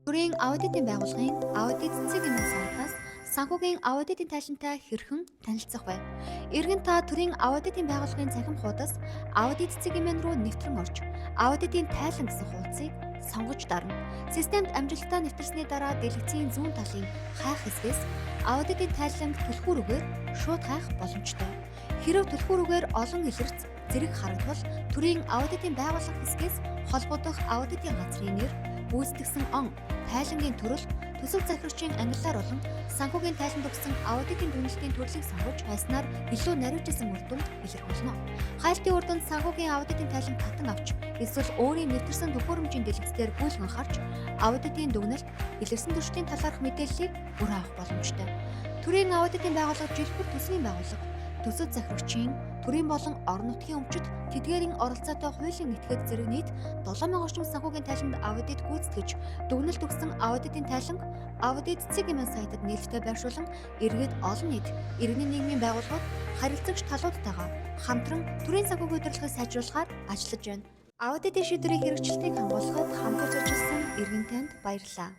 Төрийн аудитын байгууллагын аудит цэцэг эмийн сайтаас санхүүгийн аудитын тайлантай хэрхэн танилцах вэ? Иргэн та төрийн аудитын байгууллагын цахим хуудас аудит цэцэг эмээн рүү нэвтрэн орж, аудитын тайлан гэсэн хуудсыг сонгож дарна. Системд амжилттай нэвтэрсний дараа дэлгэцийн зүүн талын хайх хэсгээс аудитын тайланд түлхүүрүүгээр шууд хайх боломжтой. Хэрэв түлхүүрүүгээр олон илэрч зэрэг харагдвал төрийн аудитын байгууллага хэсгээс холбогдох аудитын газрын нэр, гүйцэтгсэн он, тайлангийн төрөл, төсөв захирагчийн ангиллаар болон санхүүгийн тайланд өгсөн аудитын дүгнэлтийн төрлийг сонгож хайснаар илүү наривчилсан үр дүнд илэрхийлнэ. Хайлтын үр дүнд санхүүгийн аудитын тайланд татан авч эсвэл өөрийн нэвтэрсэн төхөөрөмжийн дэлгэцээр гүйлгэн харж аудитын дүгнэлт, илэрсэн түвшлийн талаарх мэдээллийг бүр авах боломжтой. Төрийн аудитын байгууллага жишгээр төсвийн байгууллага, төсөв захирагчийн, төрийн болон орон нутгийн өмчөд тэдгээрийн оролцоотой хуулийн этгээд зэрэг нийт 7000 орчим санхүүгийн тайланд аудит гүйцэтгэж дүгнэлт өгсөн аудитын тайланг аудит цэцэг эмийн сайтад нээлттэй байршуулан эргээд олон нийт иргэний нийгмийн байгууллагууд харилцагч талуудтайгаа хамтран төрийн санхүүгийн удирдлагыг сайжруулахаар ажиллаж байна. Аудитын шийдвэрийн хэрэгжилтийг хангуулахад хамтарч ажилласан иргэн танд баярлалаа.